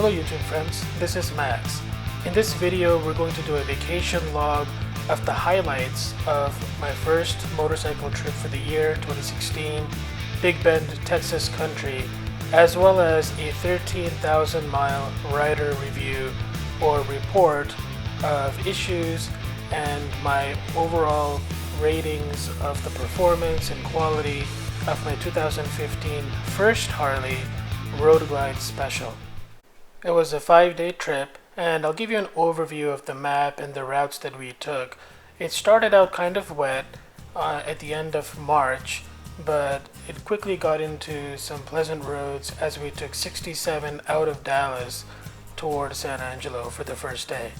Hello YouTube friends, this is Max. In this video we're going to do a vacation log of the highlights of my first motorcycle trip for the year 2016, Big Bend, Texas country, as well as a 13,000 mile rider review or report of issues and my overall ratings of the performance and quality of my 2015 first Harley Road Glide Special. It was a 5-day trip, and I'll give you an overview of the map and the routes that we took. It started out kind of wet at the end of March, but it quickly got into some pleasant roads as we took 67 out of Dallas toward San Angelo for the first day.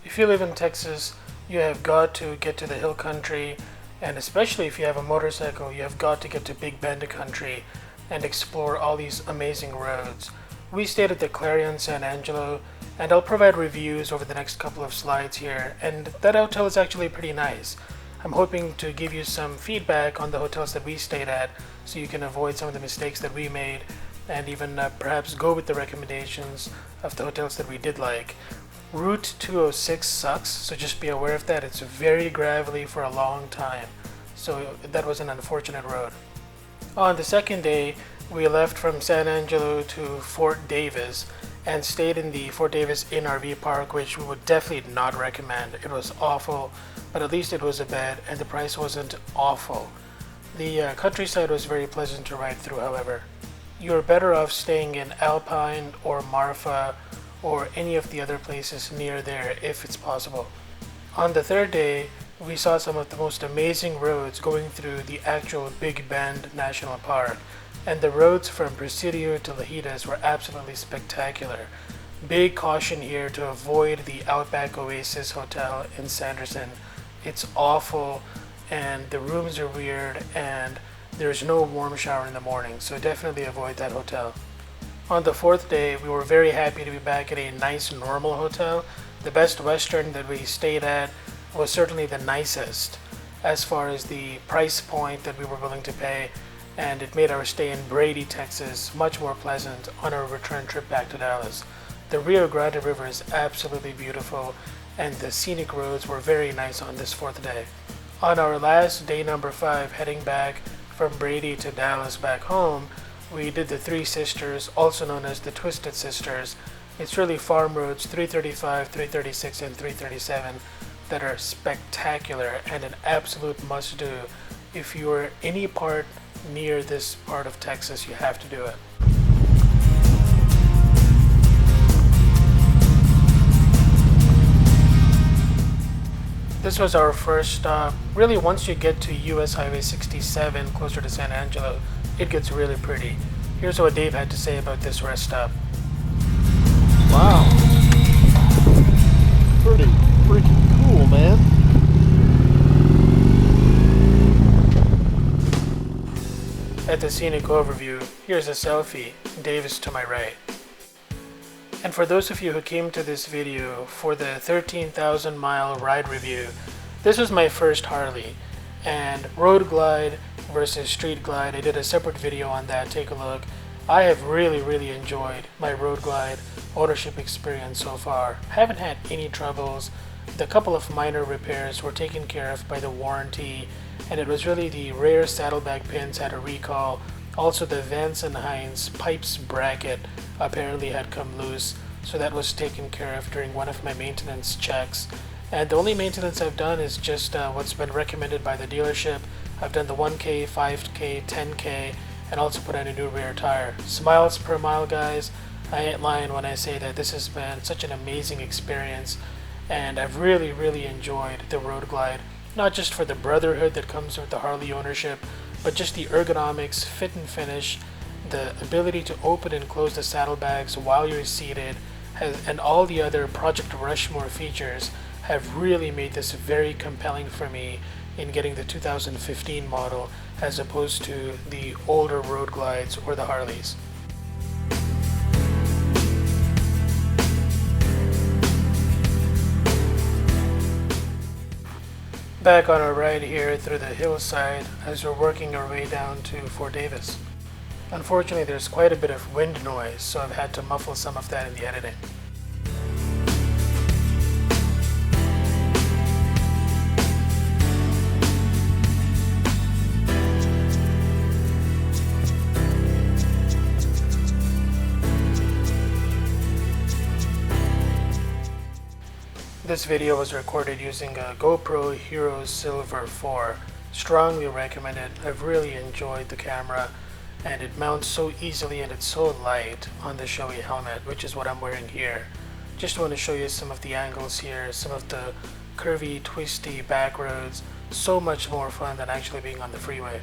If you live in Texas, you have got to get to the hill country, and especially if you have a motorcycle, you have got to get to Big Bend country and explore all these amazing roads. We stayed at the Clarion San Angelo, and I'll provide reviews over the next couple of slides here, and that hotel is actually pretty nice. I'm hoping to give you some feedback on the hotels that we stayed at so you can avoid some of the mistakes that we made and even perhaps go with the recommendations of the hotels that we did like. Route 206 sucks, so just be aware of that. It's very gravelly for a long time, so that was an unfortunate road. On the second day, we left from San Angelo to Fort Davis and stayed in the Fort Davis Inn RV Park, which we would definitely not recommend. It was awful, but at least it was a bed and the price wasn't awful. The countryside was very pleasant to ride through, however. You're better off staying in Alpine or Marfa or any of the other places near there if it's possible. On the third day, we saw some of the most amazing roads going through the actual Big Bend National Park, and the roads from Presidio to Lajitas were absolutely spectacular. Big caution here to avoid the Outback Oasis Hotel in Sanderson. It's awful, and the rooms are weird, and there's no warm shower in the morning, so definitely avoid that hotel. On the fourth day, we were very happy to be back at a nice normal hotel. The Best Western that we stayed at was certainly the nicest as far as the price point that we were willing to pay, and it made our stay in Brady, Texas much more pleasant on our return trip back to Dallas. The Rio Grande River is absolutely beautiful, and the scenic roads were very nice on this fourth day. On our last day, number 5, heading back from Brady to Dallas back home, we did the Three Sisters, also known as the Twisted Sisters. It's really farm roads 335, 336, and 337 that are spectacular and an absolute must-do. If you're any part near this part of Texas, you have to do it. This was our first stop. Really, once you get to US Highway 67 closer to San Angelo, it gets really pretty. Here's what Dave had to say about this rest stop. Wow. Pretty freaking cool, man. At the scenic overview, here's a selfie. Dave is to my right. And for those of you who came to this video for the 13,000 mile ride review, this was my first Harley. And Road Glide versus Street Glide, I did a separate video on that, take a look. I have really enjoyed my Road Glide ownership experience so far. Haven't had any troubles. The couple of minor repairs were taken care of by the warranty, and it was really the rear saddlebag pins had a recall. Also the Vance and Hines pipes bracket apparently had come loose, so that was taken care of during one of my maintenance checks. And the only maintenance I've done is just what's been recommended by the dealership. I've done the 1K, 5K, 10K, and also put in a new rear tire. Smiles per mile, guys. I ain't lying when I say that this has been such an amazing experience, and I've really enjoyed the Road Glide. Not just for the brotherhood that comes with the Harley ownership, but just the ergonomics, fit and finish, the ability to open and close the saddlebags while you're seated, and all the other Project Rushmore features have really made this very compelling for me in getting the 2015 model as opposed to the older Road Glides or the Harleys. Back on our ride here through the hillside as we're working our way down to Fort Davis. Unfortunately, there's quite a bit of wind noise, so I've had to muffle some of that in the editing. This video was recorded using a GoPro Hero Silver 4. Strongly recommended. I've really enjoyed the camera, and it mounts so easily and it's so light on the showy helmet, which is what I'm wearing here. Just want to show you some of the angles here, some of the curvy, twisty back roads. So much more fun than actually being on the freeway.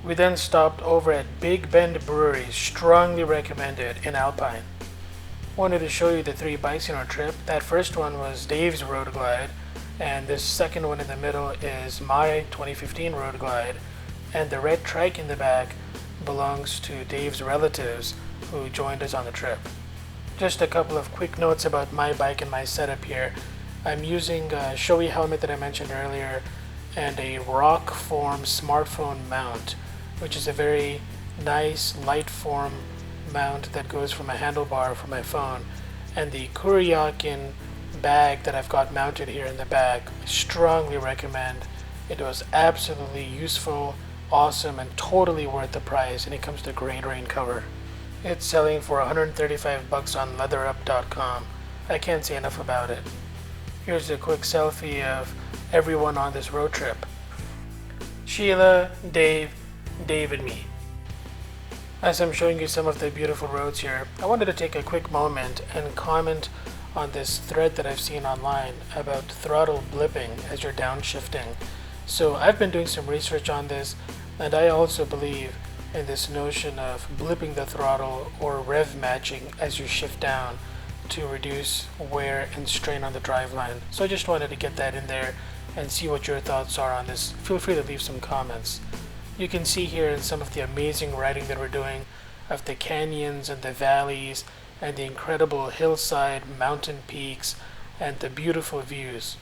We then stopped over at Big Bend Brewery, strongly recommended, in Alpine. Wanted to show you the 3 bikes in our trip. That first one was Dave's Road Glide, and this second one in the middle is my 2015 Road Glide, and the red trike in the back belongs to Dave's relatives who joined us on the trip. Just a couple of quick notes about my bike and my setup here. I'm using a showy helmet that I mentioned earlier and a rock form smartphone mount, which is a very nice light form mount that goes from a handlebar for my phone, and the Kuryakin bag that I've got mounted here in the back. I strongly recommend. It was absolutely useful, awesome, and totally worth the price, and it comes to great rain cover. It's selling for $135 on leatherup.com. I can't say enough about it. Here's a quick selfie of everyone on this road trip. Sheila, Dave, and me. As I'm showing you some of the beautiful roads here, I wanted to take a quick moment and comment on this thread that I've seen online about throttle blipping as you're downshifting. So I've been doing some research on this, and I also believe in this notion of blipping the throttle or rev matching as you shift down to reduce wear and strain on the driveline. So I just wanted to get that in there and see what your thoughts are on this. Feel free to leave some comments. You can see here in some of the amazing riding that we're doing of the canyons and the valleys and the incredible hillside mountain peaks and the beautiful views.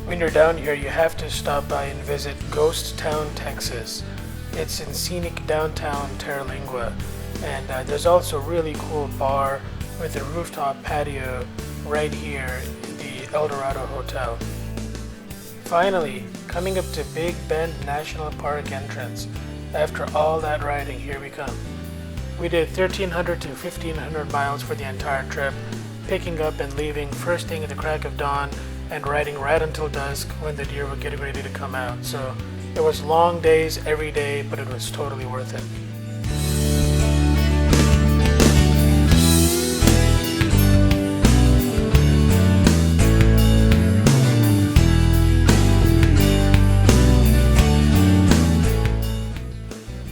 When you're down here, you have to stop by and visit Ghost Town, Texas. It's in scenic downtown Terlingua, and there's also a really cool bar with a rooftop patio right here in the El Dorado Hotel. Finally, coming up to Big Bend National Park entrance. After all that riding, here we come. We did 1,300 to 1,500 miles for the entire trip, picking up and leaving first thing at the crack of dawn and riding right until dusk when the deer were getting ready to come out. So it was long days every day, but it was totally worth it.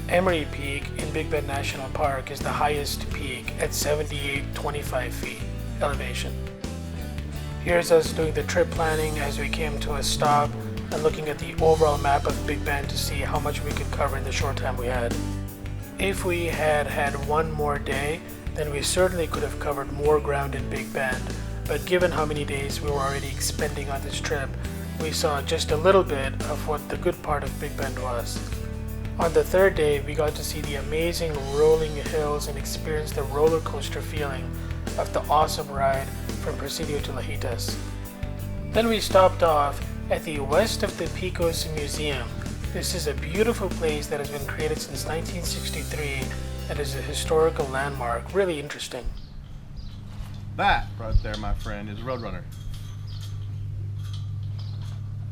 Emery Peak in Big Bend National Park is the highest peak at 7,825 feet elevation. Here's us doing the trip planning as we came to a stop and looking at the overall map of Big Bend to see how much we could cover in the short time we had. If we had had one more day, then we certainly could have covered more ground in Big Bend, but given how many days we were already expending on this trip, we saw just a little bit of what the good part of Big Bend was. On the third day, we got to see the amazing rolling hills and experience the roller coaster feeling of the awesome ride from Presidio to Lajitas. Then we stopped off at the West of the Pecos Museum. This is a beautiful place that has been created since 1963 and is a historical landmark. Really interesting. That right there, my friend, is Roadrunner.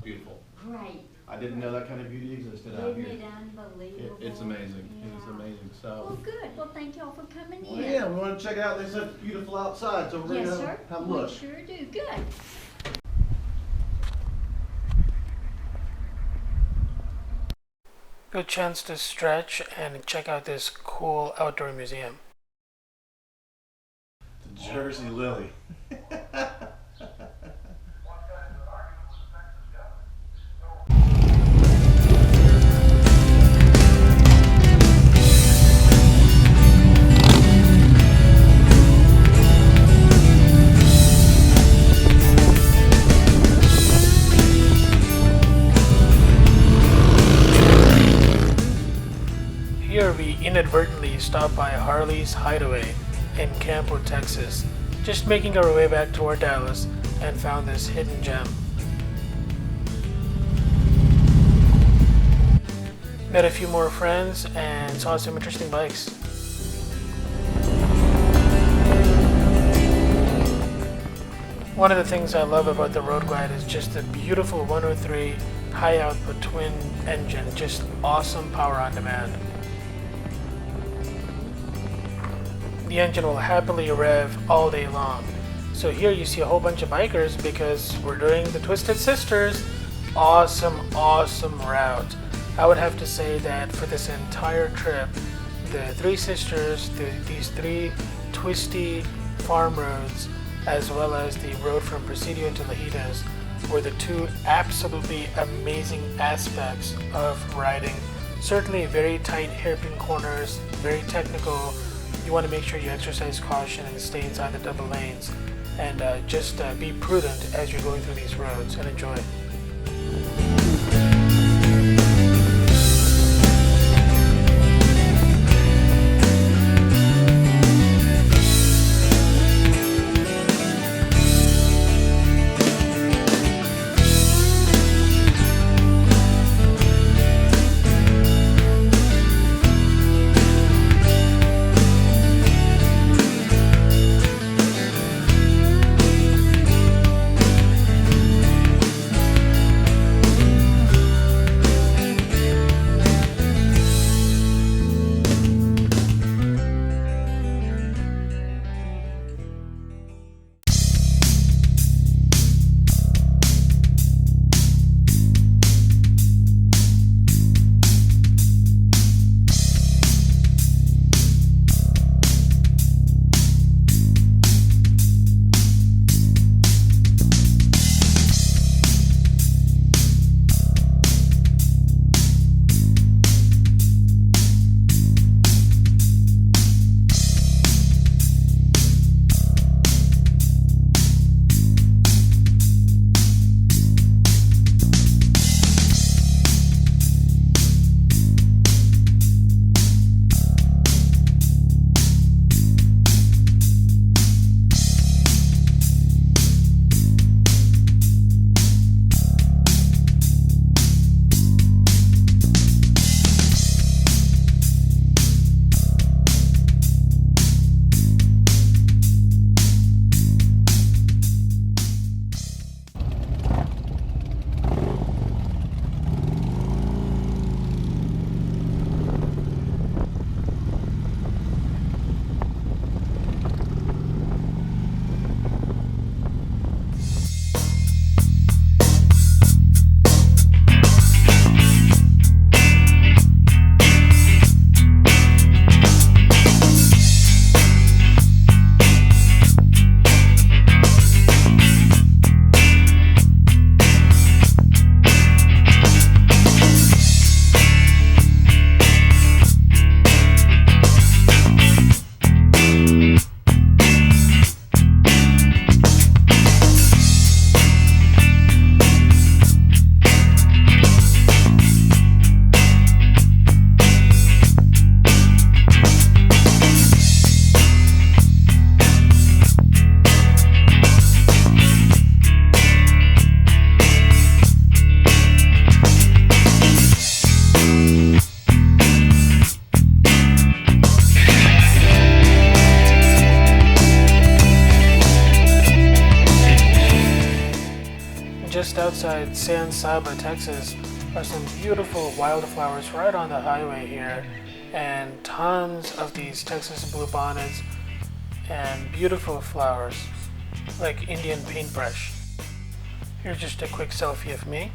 Beautiful. Great. I didn't know that kind of beauty existed out Isn't here. it unbelievable? It's amazing. Yeah. It's amazing. Well, So, good. Well, thank y'all for coming well, in. yeah, we want to check it out. They said it's beautiful outside, so we're Yes, gonna sir. have a We look. sure do. Good. Good chance to stretch and check out this cool outdoor museum. The Jersey Lily. Here we inadvertently stopped by Harley's Hideaway in Campo, Texas, just making our way back toward Dallas, and found this hidden gem. Met a few more friends and saw some interesting bikes. One of the things I love about the Road Glide is just the beautiful 103 high output twin engine, just awesome power on demand. The engine will happily rev all day long. So here you see a whole bunch of bikers because we're doing the Twisted Sisters. Awesome route. I would have to say that for this entire trip, the Three Sisters, these three twisty farm roads, as well as the road from Presidio to Lajitas, were the two absolutely amazing aspects of riding. Certainly very tight hairpin corners, very technical. You want to make sure you exercise caution and stay inside the double lanes, and just be prudent as you're going through these roads, and enjoy. Just outside San Saba, Texas, are some beautiful wildflowers right on the highway here, and tons of these Texas bluebonnets and beautiful flowers like Indian paintbrush. Here's just a quick selfie of me.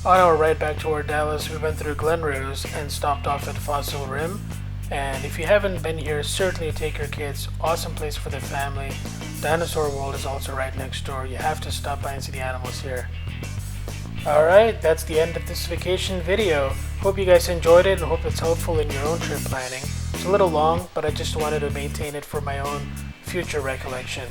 On our ride back toward Dallas, we went through Glen Rose and stopped off at Fossil Rim. And if you haven't been here, certainly take your kids. Awesome place for the family. Dinosaur World is also right next door. You have to stop by and see the animals here. Alright, that's the end of this vacation video. Hope you guys enjoyed it and hope it's helpful in your own trip planning. It's a little long, but I just wanted to maintain it for my own future recollection.